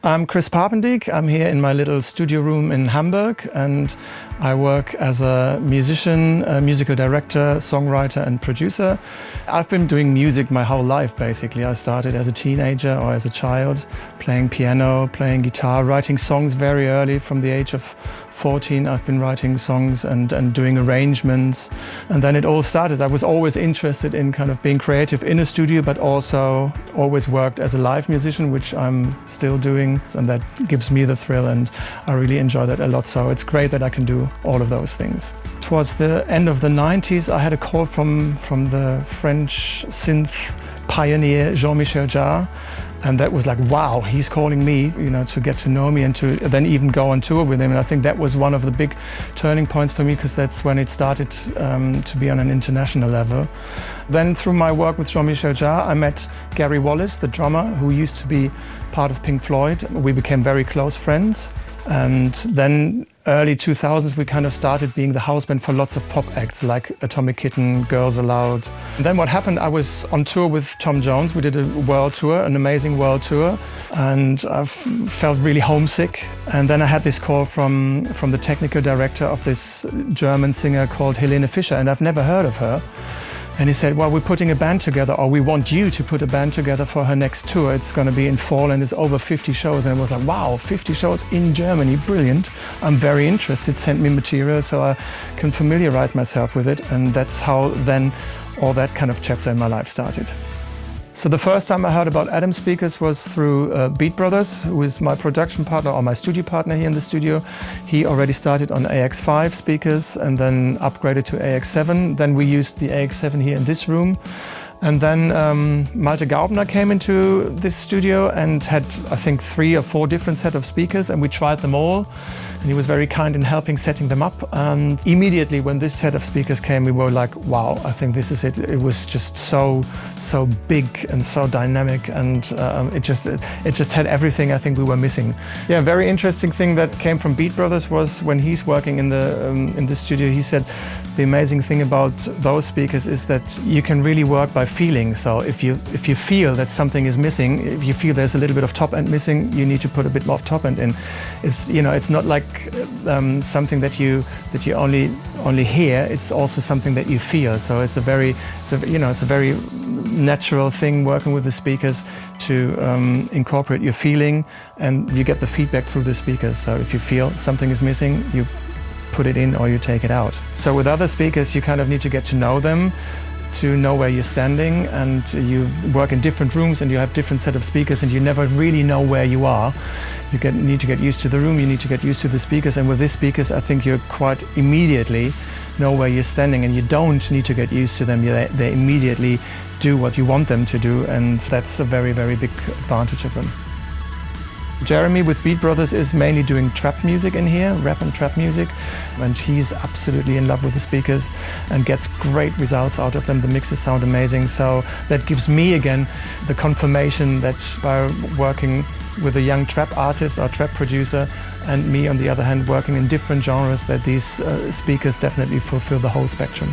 I'm Chris Papendieck. I'm here in my little studio room in Hamburg, and I work as a musician, a musical director, songwriter and producer. I've been doing music my whole life, basically. I started as a teenager or as a child, playing piano, playing guitar, writing songs very early. From the age of 14, I've been writing songs and doing arrangements. And then it all started. I was always interested in kind of being creative in a studio, but also always worked as a live musician, which I'm still doing. And that gives me the thrill, and I really enjoy that a lot. So it's great that I can do all of those things. Towards the end of the 90s, I had a call from the French synth pioneer Jean Michel Jarre. And that was like, wow, he's calling me, to get to know me and to then even go on tour with him. And I think that was one of the big turning points for me, because that's when it started to be on an international level. Then through my work with Jean Michel Jarre, I met Gary Wallace, the drummer, who used to be part of Pink Floyd. We became very close friends. And then early 2000s, we kind of started being the house band for lots of pop acts like Atomic Kitten, Girls Aloud. And then what happened, I was on tour with Tom Jones. We did a world tour, an amazing world tour, and I felt really homesick. And then I had this call from the technical director of this German singer called Helene Fischer, and I've never heard of her. And he said, well, we're putting a band together, or we want you to put a band together for her next tour. It's going to be in fall and it's over 50 shows. And I was like, wow, 50 shows in Germany, brilliant. I'm very interested, send me material so I can familiarize myself with it. And that's how then all that kind of chapter in my life started. So the first time I heard about ADAM speakers was through Beat Brothers, who is my production partner or my studio partner here in the studio. He already started on AX5 speakers and then upgraded to AX7. Then we used the AX7 here in this room. And then Malte Gaubner came into this studio and had, I think, 3 or 4 different set of speakers, and we tried them all. And he was very kind in helping setting them up. And immediately when this set of speakers came, we were like, wow, I think this is it. It was just so big and so dynamic, and it just had everything I think we were missing. Yeah, a very interesting thing that came from Beat Brothers was when he's working in the studio, he said the amazing thing about those speakers is that you can really work by feeling. So if you feel that something is missing, if you feel there's a little bit of top end missing, you need to put a bit more of top end in. It's not like something that you only hear. It's also something that you feel. So it's a very natural thing working with the speakers to incorporate your feeling, and you get the feedback through the speakers. So if you feel something is missing, you put it in or you take it out. So with other speakers, you kind of need to get to know them, to know where you're standing, and you work in different rooms and you have different set of speakers and you never really know where you are. You need to get used to the room, you need to get used to the speakers, and with these speakers I think you quite immediately know where you're standing, and you don't need to get used to them. They immediately do what you want them to do, and that's a very, very big advantage of them. Jeremy with Beat Brothers is mainly doing trap music in here, rap and trap music, and he's absolutely in love with the speakers and gets great results out of them. The mixes sound amazing, so that gives me again the confirmation that by working with a young trap artist or trap producer, and me on the other hand working in different genres, that these speakers definitely fulfill the whole spectrum.